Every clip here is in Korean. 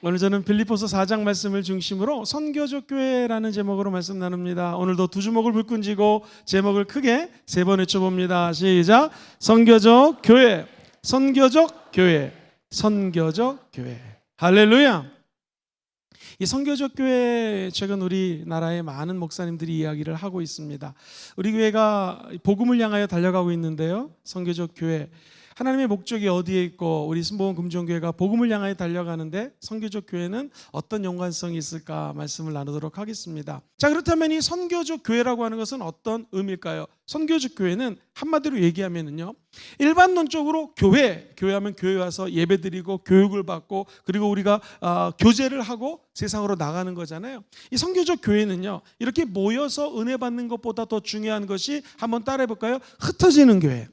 오늘 저는 빌립보서 4장 말씀을 중심으로 선교적 교회라는 제목으로 말씀 나눕니다. 오늘도 두 주먹을 불끈 쥐고 제목을 크게 세 번 외쳐봅니다. 시작. 선교적 교회, 선교적 교회, 선교적 교회. 할렐루야. 이 선교적 교회, 최근 우리나라의 많은 목사님들이 이야기를 하고 있습니다. 우리 교회가 복음을 향하여 달려가고 있는데요, 선교적 교회, 하나님의 목적이 어디에 있고 우리 순복음 금종교회가 복음을 향하여 달려가는데 선교적 교회는 어떤 연관성이 있을까 말씀을 나누도록 하겠습니다. 자, 그렇다면 이 선교적 교회라고 하는 것은 어떤 의미일까요? 선교적 교회는 한마디로 얘기하면은요, 일반론적으로 교회하면 교회 와서 예배드리고 교육을 받고 그리고 우리가 교제를 하고 세상으로 나가는 거잖아요. 이 선교적 교회는요, 이렇게 모여서 은혜 받는 것보다 더 중요한 것이, 한번 따라해 볼까요? 흩어지는 교회.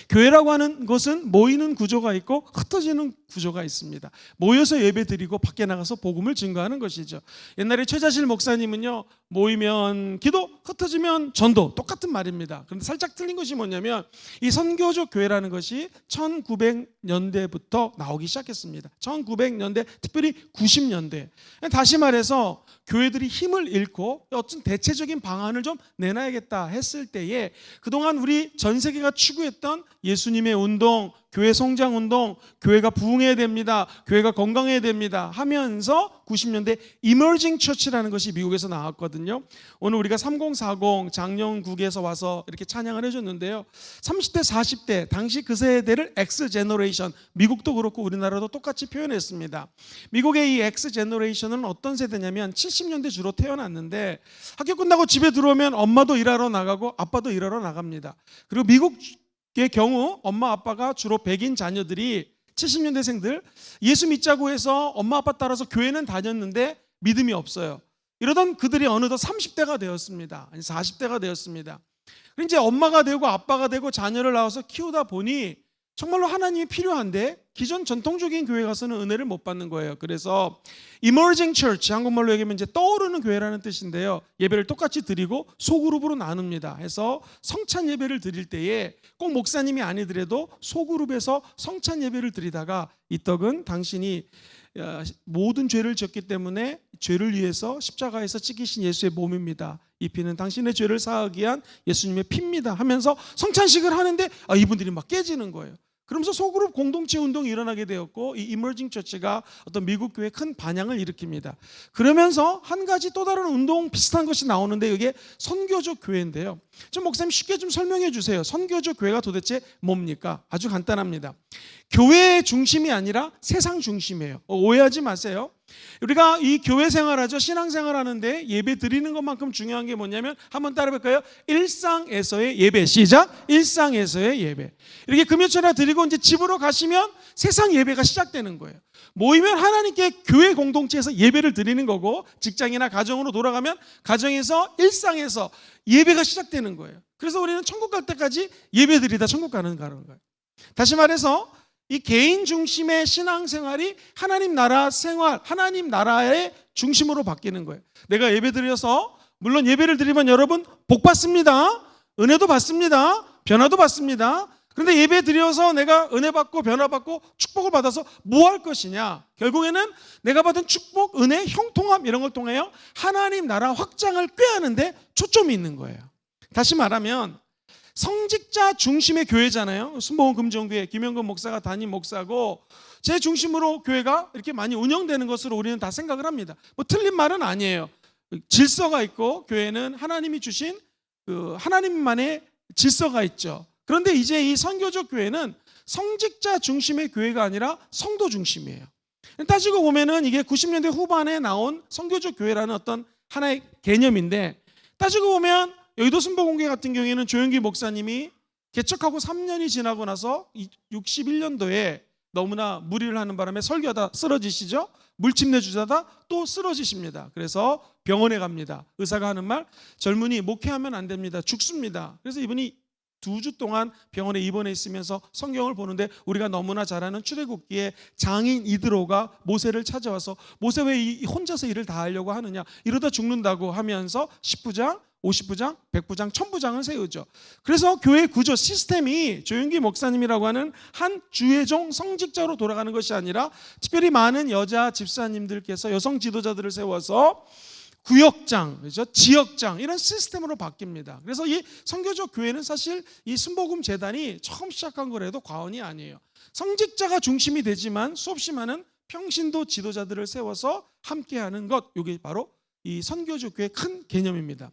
교회라고 하는 것은 모이는 구조가 있고 흩어지는 구조가 있습니다. 모여서 예배드리고 밖에 나가서 복음을 증거하는 것이죠. 옛날에 최자실 목사님은요, 모이면 기도, 흩어지면 전도, 똑같은 말입니다. 그런데 살짝 틀린 것이 뭐냐면, 이 선교적 교회라는 것이 1900년대부터 나오기 시작했습니다. 1900년대, 특별히 90년대. 다시 말해서 교회들이 힘을 잃고 어떤 대체적인 방안을 좀 내놔야겠다 했을 때에, 그동안 우리 전 세계가 추구했던 예수님의 운동, 교회 성장 운동, 교회가 부흥해야 됩니다, 교회가 건강해야 됩니다 하면서 90년대 이머징 처치라는 것이 미국에서 나왔거든요. 오늘 우리가 3040 장영국에서 와서 이렇게 찬양을 해줬는데요, 30대 40대 당시 그 세대를 X 제너레이션, 미국도 그렇고 우리나라도 똑같이 표현했습니다. 미국의 이 X 제너레이션은 어떤 세대냐면 70년대 주로 태어났는데, 학교 끝나고 집에 들어오면 엄마도 일하러 나가고 아빠도 일하러 나갑니다. 그리고 미국의 경우 엄마 아빠가 주로 백인 자녀들이, 70년대생들, 예수 믿자고 해서 엄마 아빠 따라서 교회는 다녔는데 믿음이 없어요. 이러던 그들이 어느덧 30대가 되었습니다. 아니 40대가 되었습니다. 그리고 이제 엄마가 되고 아빠가 되고 자녀를 낳아서 키우다 보니 정말로 하나님이 필요한데 기존 전통적인 교회 가서는 은혜를 못 받는 거예요. 그래서 emerging church, 한국말로 얘기하면 이제 떠오르는 교회라는 뜻인데요, 예배를 똑같이 드리고 소그룹으로 나눕니다. 해서 성찬 예배를 드릴 때에 꼭 목사님이 아니더라도 소그룹에서 성찬 예배를 드리다가, 이 떡은 당신이 모든 죄를 졌기 때문에 죄를 위해서 십자가에서 찢기신 예수의 몸입니다, 이 피는 당신의 죄를 사하기 위한 예수님의 피입니다 하면서 성찬식을 하는데 이분들이 막 깨지는 거예요. 그러면서 소그룹 공동체 운동이 일어나게 되었고, 이 이머징 처치가 어떤 미국 교회에 큰 반향을 일으킵니다. 그러면서 한 가지 또 다른 운동 비슷한 것이 나오는데, 이게 선교적 교회인데요, 좀 목사님 쉽게 좀 설명해 주세요. 선교적 교회가 도대체 뭡니까? 아주 간단합니다. 교회의 중심이 아니라 세상 중심이에요. 오해하지 마세요. 우리가 이 교회 생활하죠, 신앙생활 하는데 예배 드리는 것만큼 중요한 게 뭐냐면, 한번 따라볼까요? 일상에서의 예배. 시작. 일상에서의 예배. 이렇게 금요철에 드리고 이제 집으로 가시면 세상 예배가 시작되는 거예요. 모이면 하나님께 교회 공동체에서 예배를 드리는 거고, 직장이나 가정으로 돌아가면 가정에서, 일상에서 예배가 시작되는 거예요. 그래서 우리는 천국 갈 때까지 예배 드리다 천국 가는 거예요. 다시 말해서 이 개인 중심의 신앙생활이 하나님 나라 생활, 하나님 나라의 중심으로 바뀌는 거예요. 내가 예배 드려서, 물론 예배를 드리면 여러분 복 받습니다, 은혜도 받습니다, 변화도 받습니다. 그런데 예배 드려서 내가 은혜 받고 변화 받고 축복을 받아서 뭐 할 것이냐? 결국에는 내가 받은 축복, 은혜, 형통함, 이런 걸 통하여 하나님 나라 확장을 꾀하는데 초점이 있는 거예요. 다시 말하면 성직자 중심의 교회잖아요. 순복음 금종교회 김영근 목사가 담임 목사고, 제 중심으로 교회가 이렇게 많이 운영되는 것으로 우리는 다 생각을 합니다. 뭐 틀린 말은 아니에요. 질서가 있고 교회는 하나님이 주신 그 하나님만의 질서가 있죠. 그런데 이제 이 선교적 교회는 성직자 중심의 교회가 아니라 성도 중심이에요. 따지고 보면은 이게 90년대 후반에 나온 선교적 교회라는 어떤 하나의 개념인데, 따지고 보면 여의도 순복음교회 같은 경우에는 조영기 목사님이 개척하고 3년이 지나고 나서 61년도에 너무나 무리를 하는 바람에 설교하다 쓰러지시죠. 물침내 주자다 또 쓰러지십니다. 그래서 병원에 갑니다. 의사가 하는 말, 젊은이 목회하면 안 됩니다, 죽습니다. 그래서 이분이 2주 동안 병원에 입원해 있으면서 성경을 보는데, 우리가 너무나 잘 아는 출애굽기에 장인 이드로가 모세를 찾아와서, 모세 왜 혼자서 일을 다 하려고 하느냐, 이러다 죽는다고 하면서 10부장 50부장, 100부장, 1000부장을 세우죠. 그래서 교회 구조 시스템이 조윤기 목사님이라고 하는 한 주의종 성직자로 돌아가는 것이 아니라 특별히 많은 여자 집사님들께서 여성 지도자들을 세워서 구역장, 그렇죠? 지역장 이런 시스템으로 바뀝니다. 그래서 이 선교적 교회는 사실 이 순복음 재단이 처음 시작한 거라도 과언이 아니에요. 성직자가 중심이 되지만 수없이 많은 평신도 지도자들을 세워서 함께하는 것, 이게 바로 이 선교적 교회의 큰 개념입니다.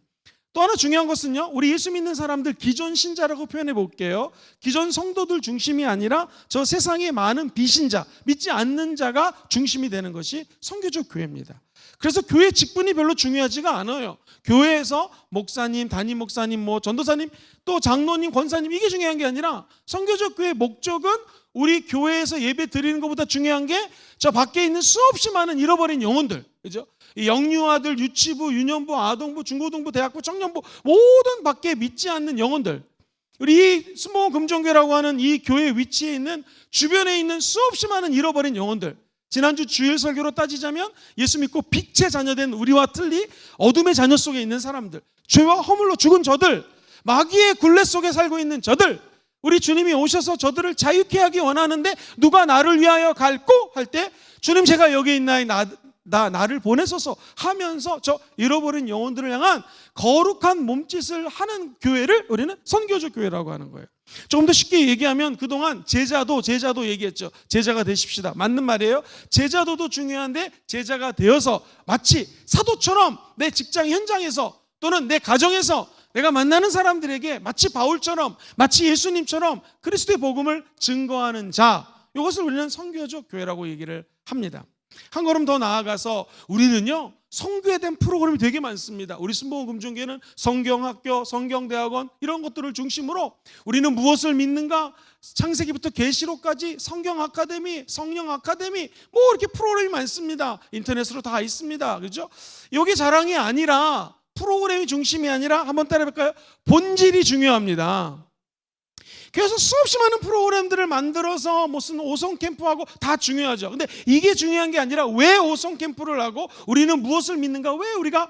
또 하나 중요한 것은요, 우리 예수 믿는 사람들 기존 신자라고 표현해 볼게요. 기존 성도들 중심이 아니라 저 세상의 많은 비신자, 믿지 않는 자가 중심이 되는 것이 선교적 교회입니다. 그래서 교회 직분이 별로 중요하지가 않아요. 교회에서 목사님, 담임 목사님, 뭐 전도사님, 또 장로님, 권사님 이게 중요한 게 아니라 선교적 교회의 목적은 우리 교회에서 예배 드리는 것보다 중요한 게 저 밖에 있는 수없이 많은 잃어버린 영혼들, 그죠? 이 영유아들, 유치부, 유년부, 아동부, 중고등부, 대학부, 청년부 모든 밖에 믿지 않는 영혼들, 우리 이 순복음 금종교라고 하는 이 교회 위치에 있는 주변에 있는 수없이 많은 잃어버린 영혼들, 지난주 주일 설교로 따지자면 예수 믿고 빛의 자녀된 우리와 틀리 어둠의 자녀 속에 있는 사람들, 죄와 허물로 죽은 저들, 마귀의 굴레 속에 살고 있는 저들, 우리 주님이 오셔서 저들을 자유케 하기 원하는데 누가 나를 위하여 갈꼬 할 때 주님 제가 여기 있나이 나를 보내소서 하면서 저 잃어버린 영혼들을 향한 거룩한 몸짓을 하는 교회를 우리는 선교적 교회라고 하는 거예요. 조금 더 쉽게 얘기하면 그동안 제자도 얘기했죠. 제자가 되십시다. 맞는 말이에요. 제자도도 중요한데 제자가 되어서 마치 사도처럼 내 직장 현장에서 또는 내 가정에서 내가 만나는 사람들에게 마치 바울처럼, 마치 예수님처럼 그리스도의 복음을 증거하는 자, 이것을 우리는 선교적 교회라고 얘기를 합니다. 한 걸음 더 나아가서 우리는요, 선교에 대한 프로그램이 되게 많습니다. 우리 순복음 금종교회는 성경학교, 성경대학원 이런 것들을 중심으로 우리는 무엇을 믿는가? 창세기부터 계시록까지 성경 아카데미, 성령 아카데미 뭐 이렇게 프로그램이 많습니다. 인터넷으로 다 있습니다. 그렇죠? 여기 자랑이 아니라, 프로그램이 중심이 아니라 한번 따라해볼까요? 본질이 중요합니다. 그래서 수없이 많은 프로그램들을 만들어서 무슨 오성 캠프하고 다 중요하죠. 근데 이게 중요한 게 아니라 왜 오성 캠프를 하고 우리는 무엇을 믿는가? 왜 우리가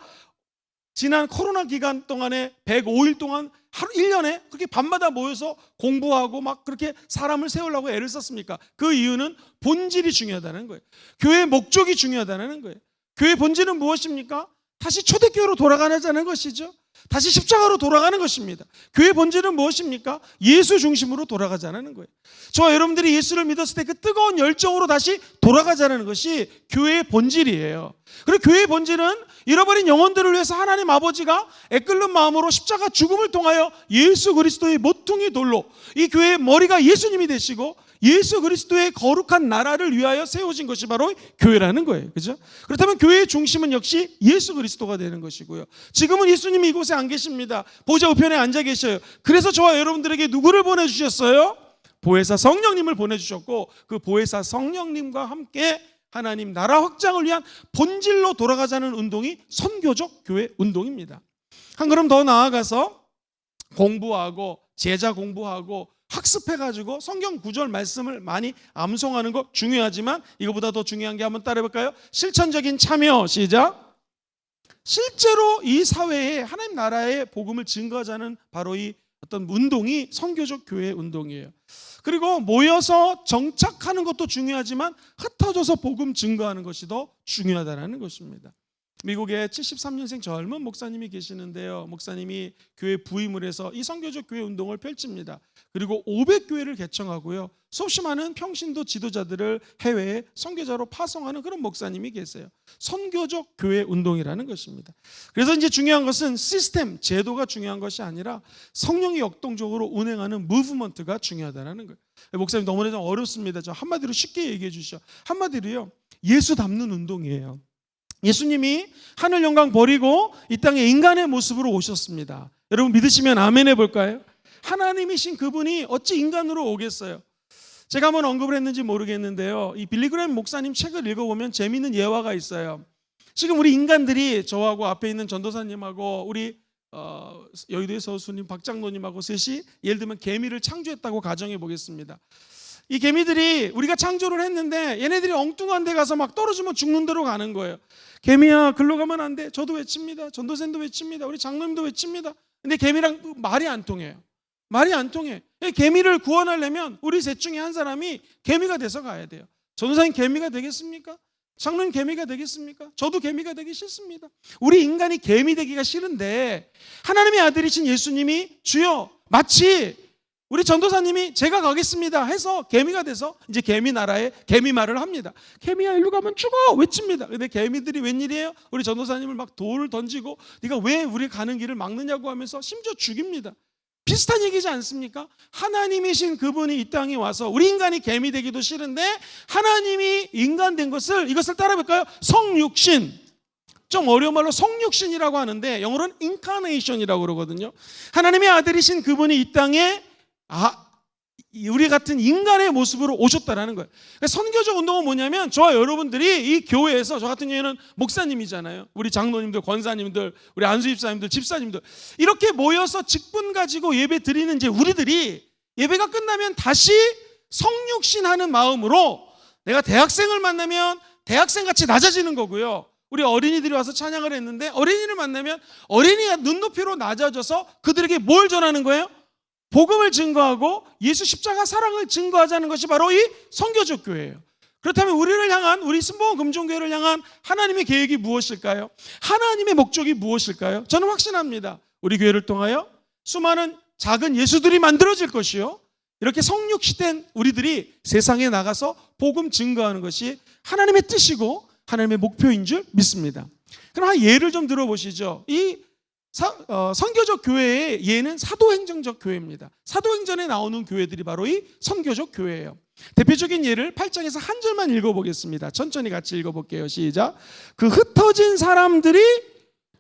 지난 코로나 기간 동안에 105일 동안 하루 1년에 그렇게 밤마다 모여서 공부하고 막 그렇게 사람을 세우려고 애를 썼습니까? 그 이유는 본질이 중요하다는 거예요. 교회의 목적이 중요하다는 거예요. 교회의 본질은 무엇입니까? 다시 초대교회로 돌아가자는 것이죠. 다시 십자가로 돌아가는 것입니다. 교회의 본질은 무엇입니까? 예수 중심으로 돌아가자는 거예요. 저와 여러분들이 예수를 믿었을 때 그 뜨거운 열정으로 다시 돌아가자는 것이 교회의 본질이에요. 그리고 교회의 본질은 잃어버린 영혼들을 위해서 하나님 아버지가 애끓는 마음으로 십자가 죽음을 통하여 예수 그리스도의 모퉁이 돌로 이 교회의 머리가 예수님이 되시고 예수 그리스도의 거룩한 나라를 위하여 세워진 것이 바로 교회라는 거예요. 그죠? 그렇다면 교회의 중심은 역시 예수 그리스도가 되는 것이고요. 지금은 예수님이 이곳에 안 계십니다. 보좌 우편에 앉아 계셔요. 그래서 저와 여러분들에게 누구를 보내주셨어요? 보혜사 성령님을 보내주셨고 그 보혜사 성령님과 함께 하나님 나라 확장을 위한 본질로 돌아가자는 운동이 선교적 교회 운동입니다. 한 걸음 더 나아가서 공부하고 제자 공부하고 학습해가지고 성경 구절 말씀을 많이 암송하는 거 중요하지만 이거보다 더 중요한 게 한번 따라해볼까요? 실천적인 참여. 시작. 실제로 이 사회에 하나님 나라의 복음을 증거하자는 바로 이 어떤 운동이 선교적 교회 운동이에요. 그리고 모여서 정착하는 것도 중요하지만 흩어져서 복음 증거하는 것이 더 중요하다는 것입니다. 미국에 73년생 젊은 목사님이 계시는데요. 목사님이 교회 부임을 해서 이 선교적 교회 운동을 펼칩니다. 그리고 500교회를 개청하고요. 수없이 많은 평신도 지도자들을 해외에 선교자로 파송하는 그런 목사님이 계세요. 선교적 교회 운동이라는 것입니다. 그래서 이제 중요한 것은 시스템, 제도가 중요한 것이 아니라 성령이 역동적으로 운행하는 무브먼트가 중요하다는 거예요. 목사님 너무나 좀 어렵습니다. 저 한마디로 쉽게 얘기해 주시죠. 한마디로요. 예수 닮는 운동이에요. 예수님이 하늘 영광 버리고 이 땅에 인간의 모습으로 오셨습니다. 여러분 믿으시면 아멘 해볼까요? 하나님이신 그분이 어찌 인간으로 오겠어요? 제가 한번 언급을 했는지 모르겠는데요. 이 빌리그램 목사님 책을 읽어보면 재미있는 예화가 있어요. 지금 우리 인간들이 저하고 앞에 있는 전도사님하고 우리 여의도의 서수님 박장로님하고 셋이 예를 들면 개미를 창조했다고 가정해 보겠습니다. 이 개미들이 우리가 창조를 했는데 얘네들이 엉뚱한 데 가서 막 떨어지면 죽는 대로 가는 거예요. 개미야 글로 가면 안 돼. 저도 외칩니다. 전도사님도 외칩니다. 우리 장로님도 외칩니다. 근데 개미랑 말이 안 통해요. 말이 안 통해. 개미를 구원하려면 우리 셋 중에 한 사람이 개미가 돼서 가야 돼요. 전도사님 개미가 되겠습니까? 장로님 개미가 되겠습니까? 저도 개미가 되기 싫습니다. 우리 인간이 개미 되기가 싫은데 하나님의 아들이신 예수님이 주여 마치 우리 전도사님이 제가 가겠습니다 해서 개미가 돼서 이제 개미 나라에 개미 말을 합니다. 개미야 일로 가면 죽어 외칩니다. 근데 개미들이 웬일이에요? 우리 전도사님을 막 돌을 던지고 네가 왜 우리 가는 길을 막느냐고 하면서 심지어 죽입니다. 비슷한 얘기지 않습니까? 하나님이신 그분이 이 땅에 와서 우리 인간이 개미 되기도 싫은데 하나님이 인간 된 것을 이것을 따라볼까요? 성육신. 좀 어려운 말로 성육신이라고 하는데 영어로는 incarnation이라고 그러거든요. 하나님의 아들이신 그분이 이 땅에 우리 같은 인간의 모습으로 오셨다라는 거예요. 그러니까 선교적 운동은 뭐냐면 저와 여러분들이 이 교회에서 저 같은 경우에는 목사님이잖아요. 우리 장로님들, 권사님들, 우리 안수집사님들, 집사님들 이렇게 모여서 직분 가지고 예배 드리는 이제 우리들이 예배가 끝나면 다시 성육신하는 마음으로 내가 대학생을 만나면 대학생같이 낮아지는 거고요. 우리 어린이들이 와서 찬양을 했는데 어린이를 만나면 어린이가 눈높이로 낮아져서 그들에게 뭘 전하는 거예요? 복음을 증거하고 예수 십자가 사랑을 증거하자는 것이 바로 이 선교적 교회예요. 그렇다면 우리를 향한 우리 순복음 금종교회를 향한 하나님의 계획이 무엇일까요? 하나님의 목적이 무엇일까요? 저는 확신합니다. 우리 교회를 통하여 수많은 작은 예수들이 만들어질 것이요 이렇게 성육시된 우리들이 세상에 나가서 복음 증거하는 것이 하나님의 뜻이고 하나님의 목표인 줄 믿습니다. 그럼 한 예를 좀 들어보시죠. 이 선교적 교회의 예는 사도행전적 교회입니다. 사도행전에 나오는 교회들이 바로 이 선교적 교회예요. 대표적인 예를 8장에서 한 줄만 읽어보겠습니다. 천천히 같이 읽어볼게요. 시작. 그 흩어진 사람들이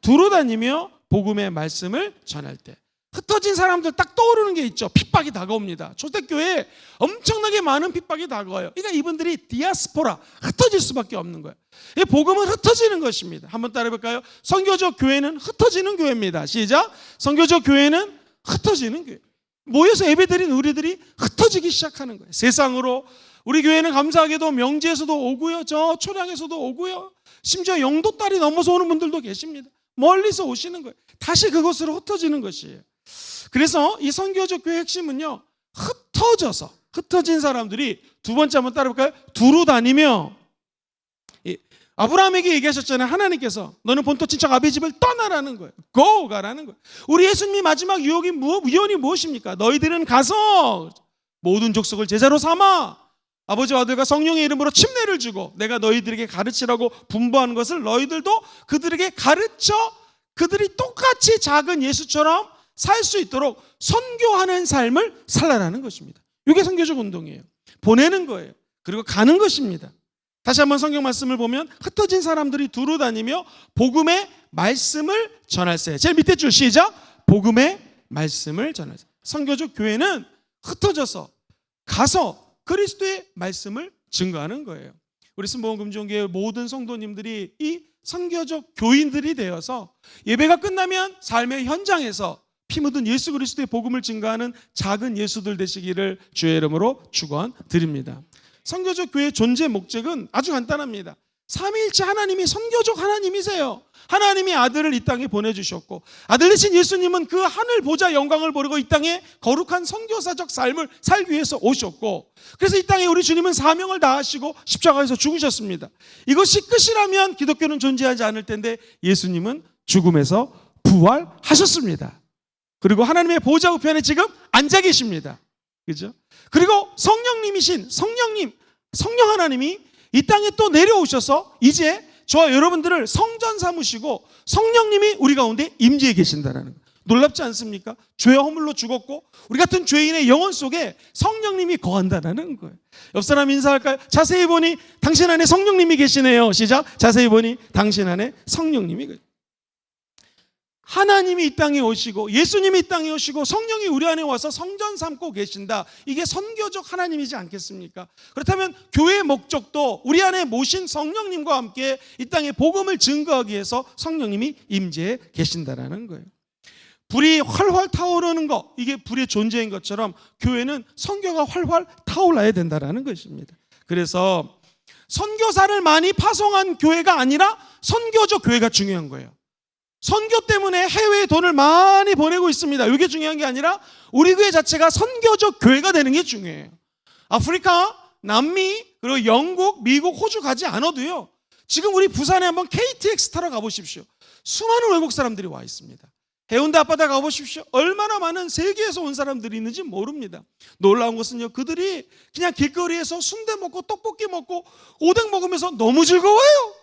두루다니며 복음의 말씀을 전할 때. 흩어진 사람들 딱 떠오르는 게 있죠. 핍박이 다가옵니다. 초대교회에 엄청나게 많은 핍박이 다가와요. 그러니까 이분들이 디아스포라, 흩어질 수밖에 없는 거예요. 이 복음은 흩어지는 것입니다. 한번 따라해볼까요? 선교적 교회는 흩어지는 교회입니다. 시작. 선교적 교회는 흩어지는 교회. 모여서 예배드린 우리들이 흩어지기 시작하는 거예요. 세상으로. 우리 교회는 감사하게도 명지에서도 오고요, 저 초량에서도 오고요, 심지어 영도 딸이 넘어서 오는 분들도 계십니다. 멀리서 오시는 거예요. 다시 그곳으로 흩어지는 것이에요. 그래서 이 선교적 교회의 핵심은요, 흩어진 사람들이 두 번째 한번 따라볼까요? 두루 다니며. 아브라함에게 얘기하셨잖아요. 하나님께서 너는 본토 친척 아비 집을 떠나라는 거예요. Go 가라는 거예요. 우리 예수님이 마지막 유언이 무엇입니까? 너희들은 가서 모든 족속을 제자로 삼아 아버지와 아들과 성령의 이름으로 침례를 주고 내가 너희들에게 가르치라고 분부하는 것을 너희들도 그들에게 가르쳐 그들이 똑같이 작은 예수처럼 살 수 있도록 선교하는 삶을 살라라는 것입니다. 이게 선교적 운동이에요. 보내는 거예요. 그리고 가는 것입니다. 다시 한번 성경 말씀을 보면 흩어진 사람들이 두루 다니며 복음의 말씀을 전할세. 제일 밑에 줄 시작. 복음의 말씀을 전할세. 선교적 교회는 흩어져서 가서 그리스도의 말씀을 증거하는 거예요. 우리 순복음 금종교회 모든 성도님들이 이 선교적 교인들이 되어서 예배가 끝나면 삶의 현장에서 피 묻은 예수 그리스도의 복음을 증거하는 작은 예수들 되시기를 주의 이름으로 축원드립니다. 선교적 교회의 존재 목적은 아주 간단합니다. 삼위일체 하나님이 선교적 하나님이세요. 하나님이 아들을 이 땅에 보내주셨고 아들 되신 예수님은 그 하늘 보좌 영광을 버리고 이 땅에 거룩한 선교사적 삶을 살기 위해서 오셨고 그래서 이 땅에 우리 주님은 사명을 다하시고 십자가에서 죽으셨습니다. 이것이 끝이라면 기독교는 존재하지 않을 텐데 예수님은 죽음에서 부활하셨습니다. 그리고 하나님의 보좌 우편에 지금 앉아 계십니다. 그죠? 그리고 성령님이신 성령 하나님이 이 땅에 또 내려오셔서 이제 저와 여러분들을 성전 삼으시고 성령님이 우리 가운데 임재해 계신다는 거예요. 놀랍지 않습니까? 죄의 허물로 죽었고 우리 같은 죄인의 영혼 속에 성령님이 거한다는 거예요. 옆 사람 인사할까요? 자세히 보니 당신 안에 성령님이 계시네요. 시작. 자세히 보니 당신 안에 성령님이 계시네요. 하나님이 이 땅에 오시고 예수님이 이 땅에 오시고 성령이 우리 안에 와서 성전 삼고 계신다. 이게 선교적 하나님이지 않겠습니까? 그렇다면 교회의 목적도 우리 안에 모신 성령님과 함께 이 땅에 복음을 증거하기 위해서 성령님이 임재해 계신다라는 거예요. 불이 활활 타오르는 것, 이게 불의 존재인 것처럼 교회는 선교가 활활 타올라야 된다는 것입니다. 그래서 선교사를 많이 파송한 교회가 아니라 선교적 교회가 중요한 거예요. 선교 때문에 해외에 돈을 많이 보내고 있습니다. 이게 중요한 게 아니라 우리 교회 자체가 선교적 교회가 되는 게 중요해요. 아프리카, 남미, 그리고 영국, 미국, 호주 가지 않아도요, 지금 우리 부산에 한번 KTX 타러 가보십시오. 수많은 외국 사람들이 와 있습니다. 해운대 앞바다 가보십시오. 얼마나 많은 세계에서 온 사람들이 있는지 모릅니다. 놀라운 것은요, 그들이 그냥 길거리에서 순대 먹고 떡볶이 먹고 오뎅 먹으면서 너무 즐거워요.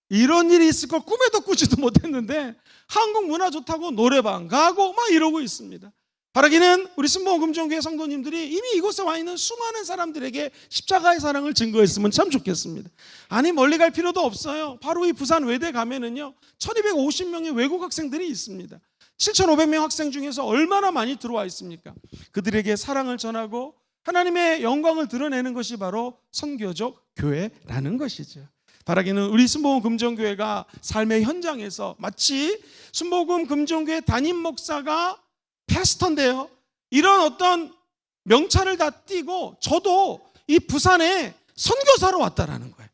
이런 일이 있을 걸 꿈에도 꾸지도 못했는데 한국 문화 좋다고 노래방 가고 막 이러고 있습니다. 바라기는 우리 순복음 금종교회 성도님들이 이미 이곳에 와 있는 수많은 사람들에게 십자가의 사랑을 증거했으면 참 좋겠습니다. 아니, 멀리 갈 필요도 없어요. 바로 이 부산 외대 가면은요, 1250명의 외국 학생들이 있습니다. 7500명 학생 중에서 얼마나 많이 들어와 있습니까? 그들에게 사랑을 전하고 하나님의 영광을 드러내는 것이 바로 선교적 교회라는 것이죠. 바라기는 우리 순복음 금종교회가 삶의 현장에서 마치 순복음 금종교회 담임 목사가 패스터인데요, 이런 어떤 명찰을 다 띄고 저도 이 부산에 선교사로 왔다라는 거예요.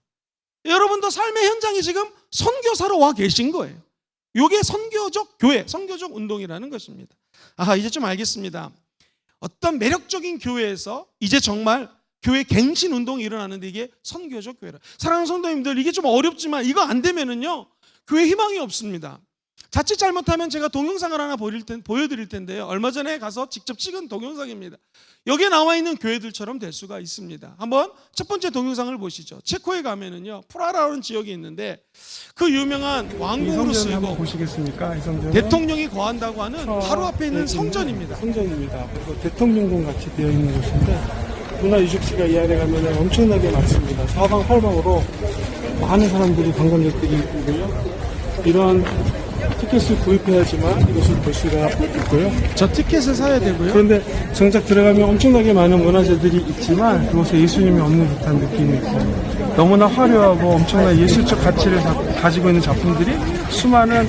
여러분도 삶의 현장에 지금 선교사로 와 계신 거예요. 이게 선교적 교회, 선교적 운동이라는 것입니다. 이제 좀 알겠습니다. 어떤 매력적인 교회에서 이제 정말 교회 갱신 운동이 일어나는데 이게 선교적 교회라. 사랑하는 성도님들, 이게 좀 어렵지만 이거 안 되면은요, 교회 희망이 없습니다. 자칫 잘못하면 제가 동영상을 하나 보여드릴 텐데요, 얼마 전에 가서 직접 찍은 동영상입니다. 여기에 나와 있는 교회들처럼 될 수가 있습니다. 한번 첫 번째 동영상을 보시죠. 체코에 가면은요, 프라하라는 지역이 있는데 그 유명한 왕궁으로 쓰이고 보시겠습니까? 대통령이 거한다고 하는 바로 앞에 있는 성전입니다. 성전입니다. 그리고 대통령궁 같이 되어 있는 곳인데 문화유적지가 이 안에 가면 엄청나게 많습니다. 사방팔방으로 많은 사람들이, 관광객들이 있고요. 이런 티켓을 구입해야지만 이것을 볼 수가 있고요. 저 티켓을 사야 되고요. 그런데 정작 들어가면 엄청나게 많은 문화재들이 있지만 그곳에 예수님이 없는 듯한 느낌이 있고, 너무나 화려하고 엄청난 예술적 가치를 가지고 있는 작품들이 수많은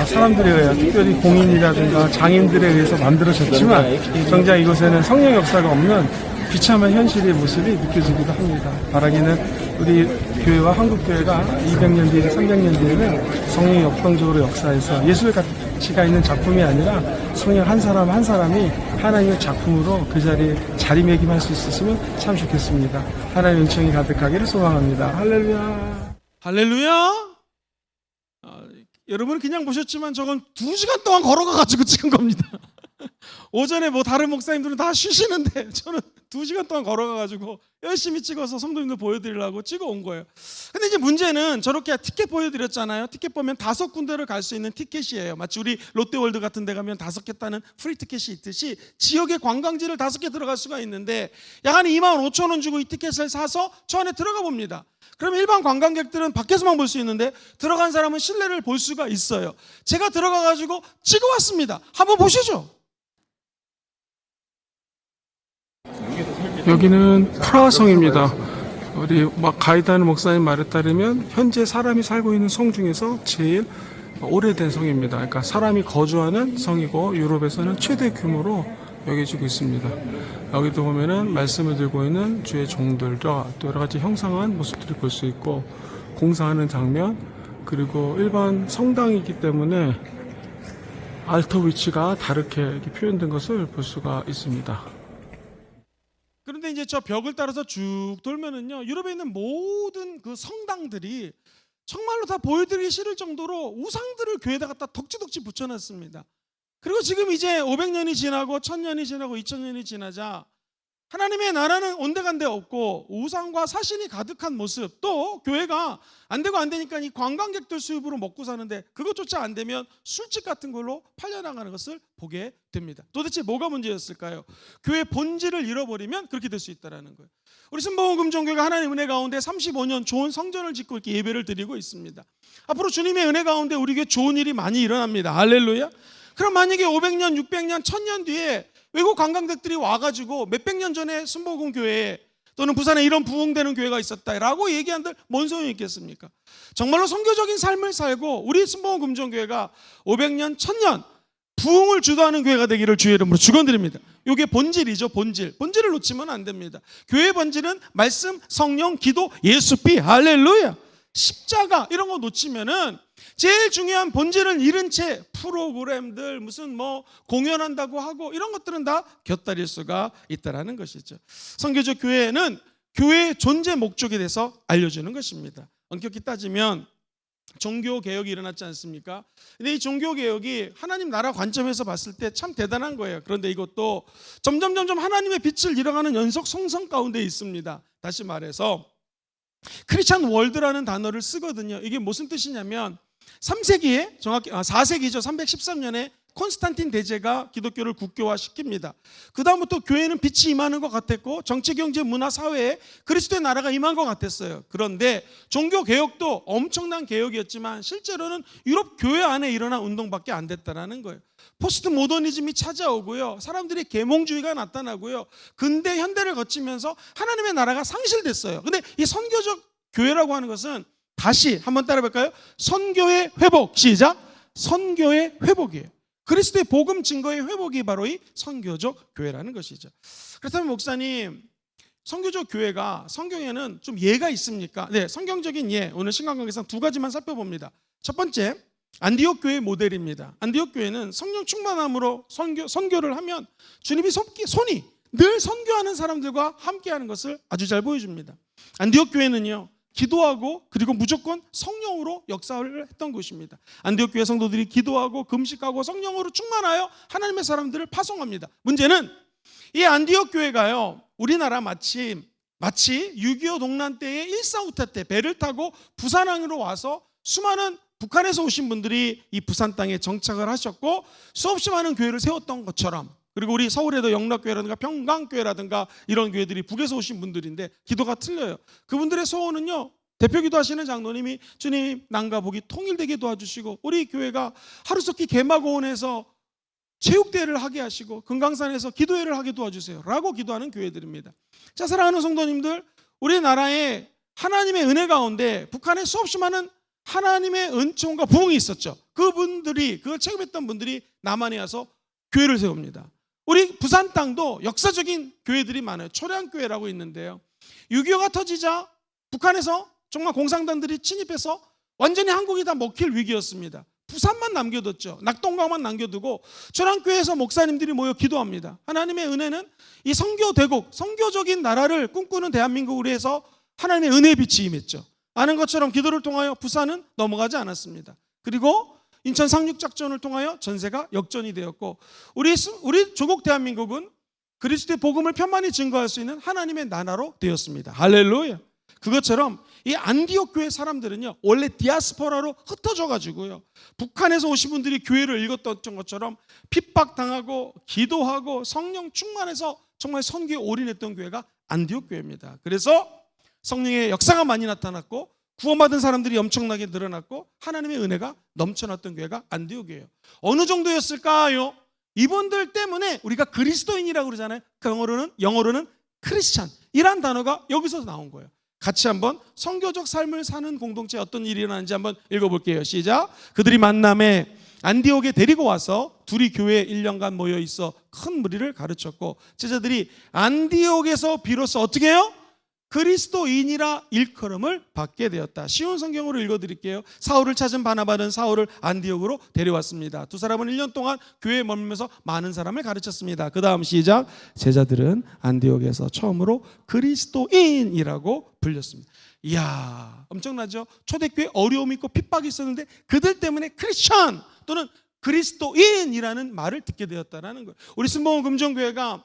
사람들에 의해, 특별히 공인이라든가 장인들에 의해서 만들어졌지만 정작 이곳에는 성령 역사가 없는 비참한 현실의 모습이 느껴지기도 합니다. 바라기는 우리 교회와 한국교회가 200년 뒤, 300년 뒤에는 성령이 역동적으로 역사해서 예술 가치가 있는 작품이 아니라 성령 한 사람 한 사람이 하나님의 작품으로 그 자리에 자리매김할 수 있었으면 참 좋겠습니다. 하나님의 은총이 가득하기를 소망합니다. 할렐루야. 할렐루야. 여러분은 그냥 보셨지만 저건 2시간 동안 걸어가가지고 찍은 겁니다. 오전에 뭐 다른 목사님들은 다 쉬시는데 저는 2시간 동안 걸어가가지고 열심히 찍어서 성도님들 보여드리려고 찍어 온 거예요. 근데 이제 문제는 저렇게 티켓 보여드렸잖아요. 티켓 보면 5군데를 갈 수 있는 티켓이에요. 마치 우리 롯데월드 같은 데 가면 5개 따는 프리 티켓이 있듯이 지역의 관광지를 5개 들어갈 수가 있는데 약 한 25,000원 주고 이 티켓을 사서 저 안에 들어가 봅니다. 그럼 일반 관광객들은 밖에서만 볼 수 있는데 들어간 사람은 실내를 볼 수가 있어요. 제가 들어가가지고 찍어왔습니다. 한번 보시죠. 여기는 프라하성입니다. 우리 가이드하는 목사님 말에 따르면 현재 사람이 살고 있는 성 중에서 제일 오래된 성입니다. 그러니까 사람이 거주하는 성이고 유럽에서는 최대 규모로 여겨지고 있습니다. 여기도 보면은 말씀을 들고 있는 주의 종들과 또 여러 가지 형상한 모습들을 볼 수 있고, 공사하는 장면, 그리고 일반 성당이기 때문에 알터 위치가 다르게 이렇게 표현된 것을 볼 수가 있습니다. 그런데 이제 저 벽을 따라서 쭉 돌면은요, 유럽에 있는 모든 그 성당들이 정말로 다 보여드리기 싫을 정도로 우상들을 교회에다 갖다 덕지덕지 붙여놨습니다. 그리고 지금 이제 500년이 지나고 1000년이 지나고 2000년이 지나자 하나님의 나라는 온데간데 없고 우상과 사신이 가득한 모습, 또 교회가 안 되고 안 되니까 이 관광객들 수입으로 먹고 사는데 그것조차 안 되면 술집 같은 걸로 팔려나가는 것을 보게 됩니다. 도대체 뭐가 문제였을까요? 교회 본질을 잃어버리면 그렇게 될 수 있다는 거예요. 우리 순복음 금종교회가 하나님의 은혜 가운데 35년 좋은 성전을 짓고 이렇게 예배를 드리고 있습니다. 앞으로 주님의 은혜 가운데 우리 교회 좋은 일이 많이 일어납니다. 할렐루야. 그럼 만약에 500년, 600년, 1000년 뒤에 외국 관광객들이 와가지고 몇백 년 전에 순복음 교회에 또는 부산에 이런 부흥되는 교회가 있었다라고 얘기한들 뭔 소용이 있겠습니까? 정말로 선교적인 삶을 살고 우리 순복음 금종교회가 500년, 1000년 부흥을 주도하는 교회가 되기를 주의 이름으로 축원드립니다. 이게 본질이죠. 본질을 놓치면 안 됩니다. 교회의 본질은 말씀, 성령, 기도, 예수, 피, 할렐루야, 십자가, 이런 거 놓치면은 제일 중요한 본질을 잃은 채 프로그램들, 무슨 뭐 공연한다고 하고 이런 것들은 다 곁다릴 수가 있다라는 것이죠. 선교적 교회는 교회의 존재 목적에 대해서 알려주는 것입니다. 엄격히 따지면 종교개혁이 일어났지 않습니까? 근데 이 종교개혁이 하나님 나라 관점에서 봤을 때 참 대단한 거예요. 그런데 이것도 점점 하나님의 빛을 잃어가는 연속 송성 가운데 있습니다. 다시 말해서 크리스찬 월드라는 단어를 쓰거든요. 이게 무슨 뜻이냐면 3세기에 정확히 4세기죠. 313년에 콘스탄틴 대제가 기독교를 국교화시킵니다. 그 다음부터 교회는 빛이 임하는 것 같았고 정치, 경제, 문화, 사회에 그리스도의 나라가 임한 것 같았어요. 그런데 종교개혁도 엄청난 개혁이었지만 실제로는 유럽 교회 안에 일어난 운동밖에 안 됐다는 거예요. 포스트 모더니즘이 찾아오고요. 사람들이 계몽주의가 나타나고요. 근대 현대를 거치면서 하나님의 나라가 상실됐어요. 근데 이 선교적 교회라고 하는 것은 다시 한번 따라볼까요? 선교의 회복. 시작. 선교의 회복이에요. 그리스도의 복음 증거의 회복이 바로 이 선교적 교회라는 것이죠. 그렇다면 목사님, 선교적 교회가 성경에는 좀 예가 있습니까? 네, 성경적인 예, 오늘 신강강에서 두 가지만 살펴봅니다. 첫 번째, 안디옥 교회의 모델입니다. 안디옥 교회는 성령 충만함으로 선교를 하면 주님이 손이 늘 선교하는 사람들과 함께하는 것을 아주 잘 보여줍니다. 안디옥 교회는요, 기도하고 그리고 무조건 성령으로 역사를 했던 곳입니다. 안디옥 교회 성도들이 기도하고 금식하고 성령으로 충만하여 하나님의 사람들을 파송합니다. 문제는 이 안디옥 교회가요, 우리나라 마치 6.25 동란 때의 일사후퇴 때 배를 타고 부산항으로 와서 수많은 북한에서 오신 분들이 이 부산 땅에 정착을 하셨고 수없이 많은 교회를 세웠던 것처럼, 그리고 우리 서울에도 영락교회라든가 평강교회라든가 이런 교회들이 북에서 오신 분들인데 기도가 틀려요. 그분들의 소원은요, 대표기도 하시는 장로님이 주님 남과 북이 통일되게 도와주시고 우리 교회가 하루속히 개마고원에서 체육대회를 하게 하시고 금강산에서 기도회를 하게 도와주세요 라고 기도하는 교회들입니다. 자, 사랑하는 성도님들, 우리나라에 하나님의 은혜 가운데 북한에 수없이 많은 하나님의 은총과 부흥이 있었죠. 그분들이, 그걸 체험했던 분들이 남한에 와서 교회를 세웁니다. 우리 부산 땅도 역사적인 교회들이 많아요. 초량교회라고 있는데요, 6.25가 터지자 북한에서 정말 공산당들이 침입해서 완전히 한국이 다 먹힐 위기였습니다. 부산만 남겨뒀죠. 낙동강만 남겨두고 초량교회에서 목사님들이 모여 기도합니다. 하나님의 은혜는 이 선교대국, 선교적인 나라를 꿈꾸는 대한민국을 위해서 하나님의 은혜의 빛이 임했죠. 아는 것처럼 기도를 통하여 부산은 넘어가지 않았습니다. 그리고 인천 상륙작전을 통하여 전세가 역전이 되었고 우리 조국 대한민국은 그리스도의 복음을 편만히 증거할 수 있는 하나님의 나라로 되었습니다. 할렐루야. 그것처럼 이 안디옥 교회 사람들은요, 원래 디아스포라로 흩어져 가지고요, 북한에서 오신 분들이 교회를 읽었던 것처럼 핍박당하고 기도하고 성령 충만해서 정말 선교에 올인했던 교회가 안디옥 교회입니다. 그래서 성령의 역사가 많이 나타났고 구원받은 사람들이 엄청나게 늘어났고 하나님의 은혜가 넘쳐났던 교회가 안디옥이에요. 어느 정도였을까요? 이분들 때문에 우리가 그리스도인이라고 그러잖아요. 영어로는 크리스찬이란 단어가 여기서 나온 거예요. 같이 한번 선교적 삶을 사는 공동체에 어떤 일이 일어나는지 한번 읽어볼게요. 시작. 그들이 만남에 안디옥에 데리고 와서 둘이 교회에 1년간 모여 있어 큰 무리를 가르쳤고 제자들이 안디옥에서 비로소 어떻게 해요? 그리스도인이라 일컬음을 받게 되었다. 쉬운 성경으로 읽어드릴게요. 사울을 찾은 바나바는 사울을 안디옥으로 데려왔습니다. 두 사람은 1년 동안 교회에 머물면서 많은 사람을 가르쳤습니다. 그 다음 시작. 제자들은 안디옥에서 처음으로 그리스도인이라고 불렸습니다. 이야, 엄청나죠? 초대교회 어려움이 있고 핍박이 있었는데 그들 때문에 크리스천 또는 그리스도인이라는 말을 듣게 되었다는 거예요. 우리 순복음 금정교회가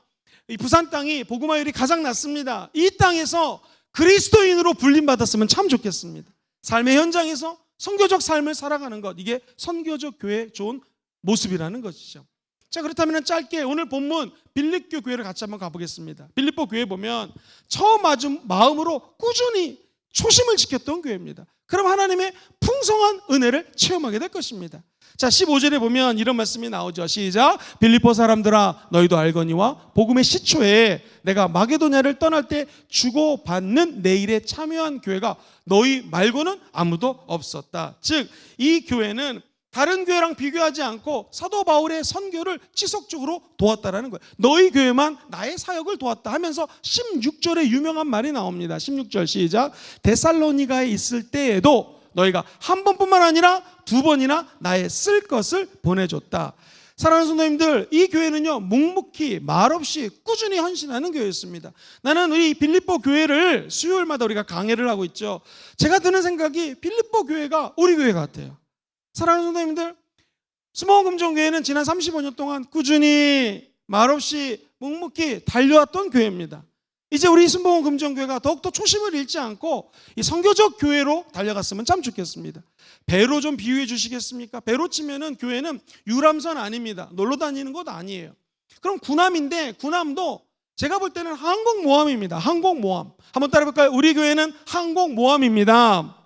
이 부산 땅이 복음화율이 가장 낮습니다. 이 땅에서 그리스도인으로 불림받았으면 참 좋겠습니다. 삶의 현장에서 선교적 삶을 살아가는 것, 이게 선교적 교회의 좋은 모습이라는 것이죠. 자, 그렇다면 짧게 오늘 본문 빌립보 교회를 같이 한번 가보겠습니다. 빌립보 교회 보면 처음 맞은 마음으로 꾸준히 초심을 지켰던 교회입니다. 그럼 하나님의 풍성한 은혜를 체험하게 될 것입니다. 자, 15절에 보면 이런 말씀이 나오죠. 시작. 빌립보 사람들아 너희도 알거니와 복음의 시초에 내가 마게도냐를 떠날 때 주고받는 내 일에 참여한 교회가 너희 말고는 아무도 없었다. 즉 이 교회는 다른 교회랑 비교하지 않고 사도 바울의 선교를 지속적으로 도왔다라는 거예요. 너희 교회만 나의 사역을 도왔다 하면서 16절에 유명한 말이 나옵니다. 16절 시작. 데살로니가에 있을 때에도 너희가 한 번뿐만 아니라 두 번이나 나의 쓸 것을 보내줬다. 사랑하는 성도님들, 이 교회는요 묵묵히 말없이 꾸준히 헌신하는 교회였습니다. 나는 우리 빌립보 교회를 수요일마다 우리가 강해를 하고 있죠. 제가 드는 생각이 빌립보 교회가 우리 교회 같아요. 사랑하는 성도님들, 스모금정교회는 지난 35년 동안 꾸준히 말없이 묵묵히 달려왔던 교회입니다. 이제 우리 스모금정교회가 더욱더 초심을 잃지 않고 이 선교적 교회로 달려갔으면 참 좋겠습니다. 배로 좀 비유해 주시겠습니까? 배로 치면은 교회는 유람선 아닙니다. 놀러 다니는 곳 아니에요. 그럼 군함인데 군함도 제가 볼 때는 항공모함입니다. 항공모함. 한번 따라해볼까요? 우리 교회는 항공모함입니다.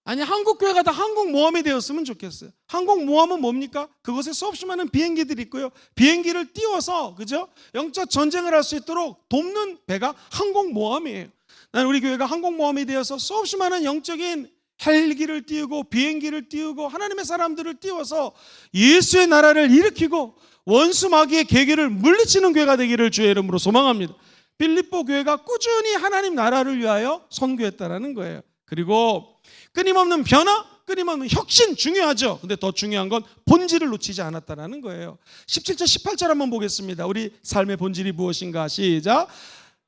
아니, 한국교회가 다 항공모함이 되었으면 좋겠어요. 항공모함은 뭡니까? 그곳에 수없이 많은 비행기들이 있고요. 비행기를 띄워서, 그죠? 영적 전쟁을 할 수 있도록 돕는 배가 항공모함이에요. 나는 우리 교회가 항공모함이 되어서 수없이 많은 영적인 헬기를 띄우고 비행기를 띄우고 하나님의 사람들을 띄워서 예수의 나라를 일으키고 원수 마귀의 계계를 물리치는 교회가 되기를 주의 이름으로 소망합니다. 빌립보 교회가 꾸준히 하나님 나라를 위하여 선교했다라는 거예요. 그리고 끊임없는 변화, 끊임없는 혁신 중요하죠. 근데 더 중요한 건 본질을 놓치지 않았다라는 거예요. 17절 18절 한번 보겠습니다. 우리 삶의 본질이 무엇인가? 시작.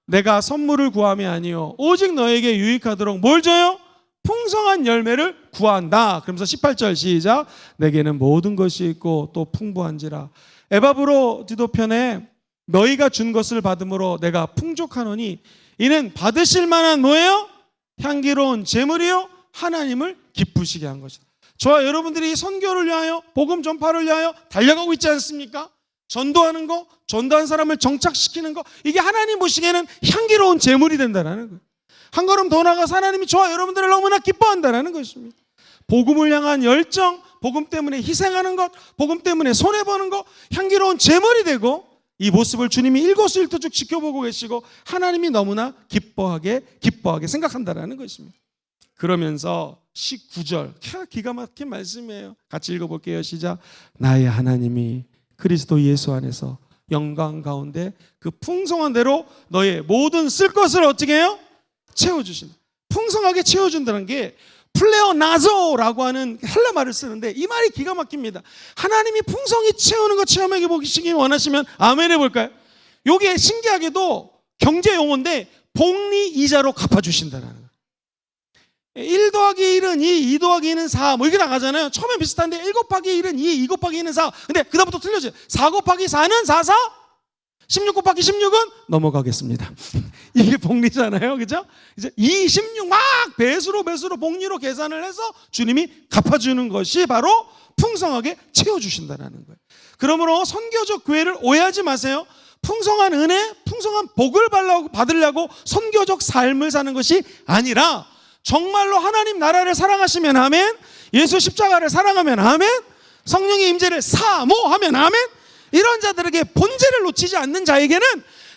내가 선물을 구함이 아니요 오직 너에게 유익하도록 뭘 줘요? 풍성한 열매를 구한다. 그러면서 18절 시작. 내게는 모든 것이 있고 또 풍부한지라. 에바브로 디도편에 너희가 준 것을 받음으로 내가 풍족하노니 이는 받으실 만한 뭐예요? 향기로운 제물이요 하나님을 기쁘시게 한 것이다. 저와 여러분들이 선교를 위하여 복음 전파를 위하여 달려가고 있지 않습니까? 전도하는 거, 전도한 사람을 정착시키는 거, 이게 하나님 보시기에는 향기로운 제물이 된다는 거예요. 한 걸음 더 나가서 하나님이 저와 여러분들을 너무나 기뻐한다는 것입니다. 복음을 향한 열정, 복음 때문에 희생하는 것, 복음 때문에 손해보는 것, 향기로운 제물이 되고 이 모습을 주님이 일거수일투족 지켜보고 계시고 하나님이 너무나 기뻐하게 생각한다는 것입니다. 그러면서 19절 기가 막힌 말씀이에요. 같이 읽어볼게요. 시작. 나의 하나님이 그리스도 예수 안에서 영광 가운데 그 풍성한 대로 너의 모든 쓸 것을 어떻게 해요? 채워주신다. 풍성하게 채워준다는 게 플레오나조라고 하는 헬라 말을 쓰는데 이 말이 기가 막힙니다. 하나님이 풍성히 채우는 거 체험해 보시기 원하시면 아멘 해볼까요? 이게 신기하게도 경제 용어인데 복리 이자로 갚아주신다는 거예요. 1 더하기 1은 2, 2 더하기 2는 4 뭐 이게 나가잖아요. 처음엔 비슷한데 1 곱하기 1은 2, 2 곱하기 2는 4. 근데 그 다음부터 틀려져요. 4 곱하기 4는 4, 4 16 곱하기 16은 넘어가겠습니다. 이게 복리잖아요. 그죠? 이제 2, 16 막 배수로 복리로 계산을 해서 주님이 갚아주는 것이 바로 풍성하게 채워주신다는 거예요. 그러므로 선교적 교회를 오해하지 마세요. 풍성한 은혜, 풍성한 복을 받으려고 선교적 삶을 사는 것이 아니라 정말로 하나님 나라를 사랑하시면 아멘, 예수 십자가를 사랑하면 아멘, 성령의 임재를 사모하면 아멘, 이런 자들에게 본질을 놓치지 않는 자에게는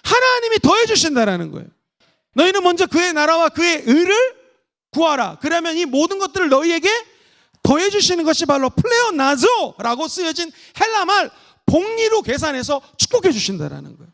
하나님이 더해 주신다라는 거예요. 너희는 먼저 그의 나라와 그의 의를 구하라. 그러면 이 모든 것들을 너희에게 더해 주시는 것이 바로 플레오나조라고 쓰여진 헬라 말 복리로 계산해서 축복해 주신다라는 거예요.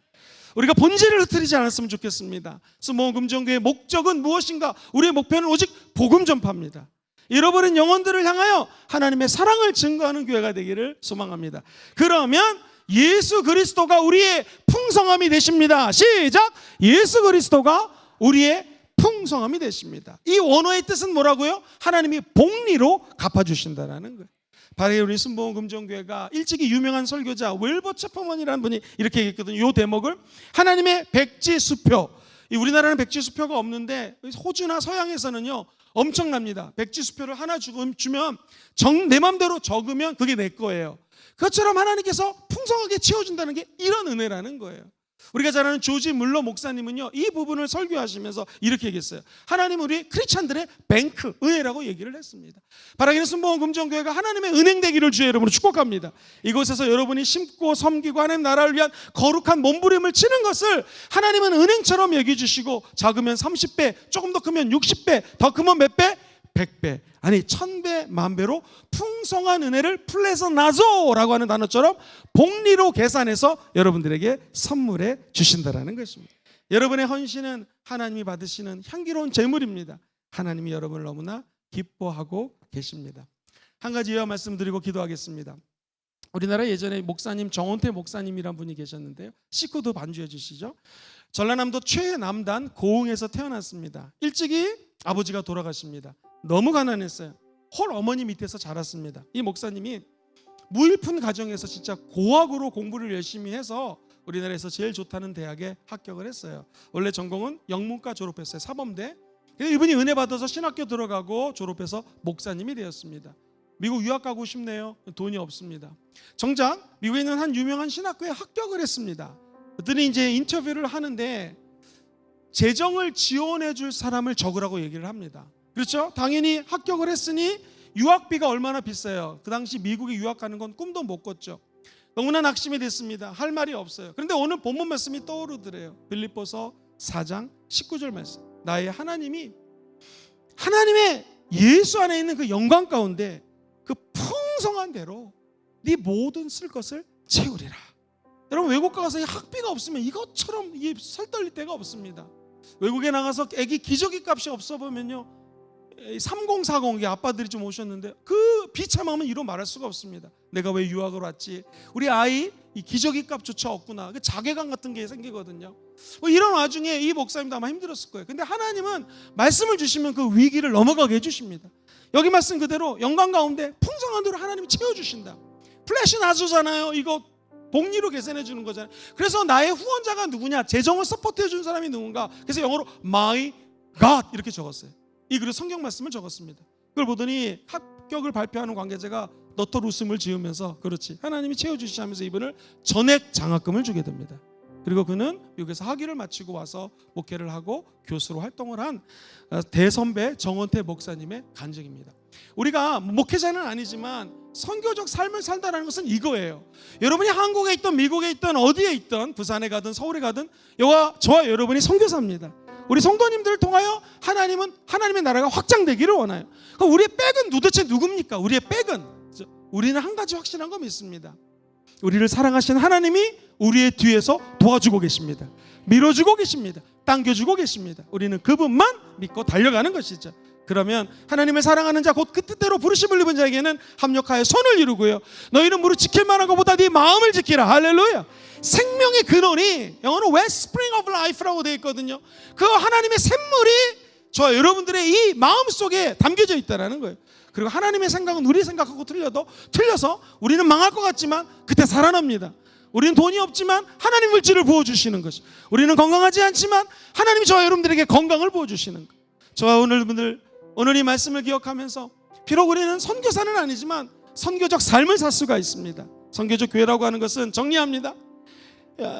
우리가 본질을 흐트리지 않았으면 좋겠습니다. 스모금정교회의 목적은 무엇인가? 우리의 목표는 오직 복음 전파입니다. 잃어버린 영혼들을 향하여 하나님의 사랑을 증거하는 교회가 되기를 소망합니다. 그러면 예수 그리스도가 우리의 풍성함이 되십니다. 시작! 예수 그리스도가 우리의 풍성함이 되십니다. 이 원어의 뜻은 뭐라고요? 하나님이 복리로 갚아주신다는 거예요. 바로 우리 순복음금정교회가 일찍이 유명한 설교자 웰버 체퍼먼이라는 분이 이렇게 얘기했거든요. 이 대목을 하나님의 백지수표. 우리나라는 백지수표가 없는데 호주나 서양에서는요 엄청납니다. 백지수표를 하나 주면 내 맘대로 적으면 그게 내 거예요. 그것처럼 하나님께서 풍성하게 채워준다는 게 이런 은혜라는 거예요. 우리가 잘 아는 조지 물러 목사님은요 이 부분을 설교하시면서 이렇게 얘기했어요. 하나님은 우리 크리스찬들의 뱅크, 은혜라고 얘기를 했습니다. 바라기는 순복음금정교회가 하나님의 은행 되기를 주의 이름으로 축복합니다. 이곳에서 여러분이 심고 섬기고 하나님 나라를 위한 거룩한 몸부림을 치는 것을 하나님은 은행처럼 여겨주시고 작으면 30배, 조금 더 크면 60배, 더 크면 몇 배? 100배, 아니 1000배, 만배로 풍성한 은혜를 플레서나조라고 하는 단어처럼 복리로 계산해서 여러분들에게 선물해 주신다라는 것입니다. 여러분의 헌신은 하나님이 받으시는 향기로운 제물입니다. 하나님이 여러분을 너무나 기뻐하고 계십니다. 한 가지 예화 말씀드리고 기도하겠습니다. 우리나라 예전에 목사님 정원태 목사님이란 분이 계셨는데요, 식구도 반주해 주시죠. 전라남도 최남단 고흥에서 태어났습니다. 일찍이 아버지가 돌아가십니다. 너무 가난했어요. 홀 어머니 밑에서 자랐습니다. 이 목사님이 무일푼 가정에서 진짜 고학으로 공부를 열심히 해서 우리나라에서 제일 좋다는 대학에 합격을 했어요. 원래 전공은 영문과 졸업했어요. 사범대. 이분이 은혜 받아서 신학교 들어가고 졸업해서 목사님이 되었습니다. 미국 유학 가고 싶네요. 돈이 없습니다. 정작 미국에 있는 한 유명한 신학교에 합격을 했습니다. 그랬더니 이제 인터뷰를 하는데 재정을 지원해 줄 사람을 적으라고 얘기를 합니다. 그렇죠? 당연히 합격을 했으니 유학비가 얼마나 비싸요. 그 당시 미국에 유학 가는 건 꿈도 못 꿨죠. 너무나 낙심이 됐습니다. 할 말이 없어요. 그런데 오늘 본문 말씀이 떠오르더래요. 빌립보서 4장 19절 말씀. 나의 하나님이 하나님의 예수 안에 있는 그 영광 가운데 그 풍성한 대로 네 모든 쓸 것을 채우리라. 여러분, 외국 가서 학비가 없으면 이것처럼 설떨릴 데가 없습니다. 외국에 나가서 애기 기저귀 값이 없어 보면요, 3040 아빠들이 좀 오셨는데 그 비참함은 이루 말할 수가 없습니다. 내가 왜 유학을 왔지? 우리 아이 이 기저귀 값조차 없구나. 그 자괴감 같은 게 생기거든요. 이런 와중에 이 목사님도 아마 힘들었을 거예요. 근데 하나님은 말씀을 주시면 그 위기를 넘어가게 해주십니다. 여기 말씀 그대로 영광 가운데 풍성한 대로 하나님이 채워주신다. 플래시 나주잖아요. 이거 복리로 계산해 주는 거잖아요. 그래서 나의 후원자가 누구냐, 재정을 서포트해 주는 사람이 누군가. 그래서 영어로 My God 이렇게 적었어요. 이 글에 성경 말씀을 적었습니다. 그걸 보더니 합격을 발표하는 관계자가 너털 웃음을 지으면서 그렇지, 하나님이 채워주시지 하면서 이분을 전액 장학금을 주게 됩니다. 그리고 그는 미국에서 학위를 마치고 와서 목회를 하고 교수로 활동을 한 대선배 정원태 목사님의 간증입니다. 우리가 목회자는 아니지만 선교적 삶을 산다는 것은 이거예요. 여러분이 한국에 있든 미국에 있든 어디에 있든 부산에 가든 서울에 가든 저와 여러분이 선교사입니다. 우리 성도님들을 통하여 하나님은 하나님의 나라가 확장되기를 원해요. 그럼 우리의 백은 도대체 누굽니까? 우리의 백은 우리는 한 가지 확실한 거 믿습니다. 우리를 사랑하시는 하나님이 우리의 뒤에서 도와주고 계십니다. 밀어주고 계십니다. 당겨주고 계십니다. 우리는 그분만 믿고 달려가는 것이죠. 그러면 하나님을 사랑하는 자, 곧 그 뜻대로 부르심을 입은 자에게는 합력하여 선을 이루고요, 너희는 무릇 지킬 만한 것보다 네 마음을 지키라. 할렐루야. 생명의 근원이 영어로 Wellspring of Life라고 되어 있거든요. 그 하나님의 샘물이 저와 여러분들의 이 마음속에 담겨져 있다는 거예요. 그리고 하나님의 생각은 우리 생각하고 틀려서 우리는 망할 것 같지만 그때 살아납니다. 우리는 돈이 없지만 하나님 물질을 부어주시는 것이, 우리는 건강하지 않지만 하나님이 저와 여러분들에게 건강을 부어주시는 것. 저와 오늘 이 말씀을 기억하면서 비록 우리는 선교사는 아니지만 선교적 삶을 살 수가 있습니다. 선교적 교회라고 하는 것은 정리합니다.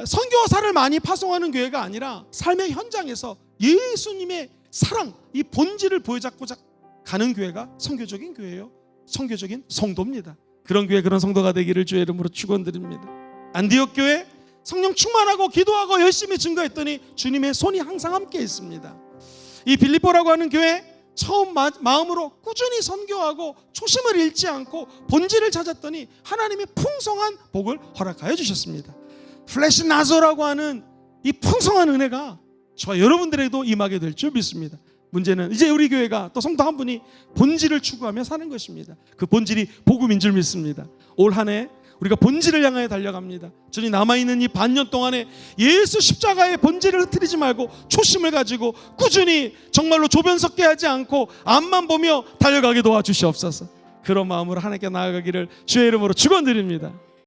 선교사를 많이 파송하는 교회가 아니라 삶의 현장에서 예수님의 사랑, 이 본질을 보여잡고자 가는 교회가 선교적인 교회예요. 선교적인 성도입니다. 그런 교회, 그런 성도가 되기를 주의 이름으로 축원드립니다. 안디옥 교회 성령 충만하고 기도하고 열심히 증거했더니 주님의 손이 항상 함께 있습니다. 이 빌립보라고 하는 교회 처음 마음으로 꾸준히 선교하고 초심을 잃지 않고 본질을 찾았더니 하나님이 풍성한 복을 허락하여 주셨습니다. 플래시 나조라고 하는 이 풍성한 은혜가 저와 여러분들에게도 임하게 될 줄 믿습니다. 문제는 이제 우리 교회가 또 성도 한 분이 본질을 추구하며 사는 것입니다. 그 본질이 복음인 줄 믿습니다. 올 한 해 우리가 본질을 향하여 달려갑니다. 주님, 남아있는 이 반년 동안에 예수 십자가의 본질을 흐트리지 말고 초심을 가지고 꾸준히 정말로 조변석게 하지 않고 앞만 보며 달려가게 도와주시옵소서. 그런 마음으로 하나님께 나아가기를 주의 이름으로 축원드립니다.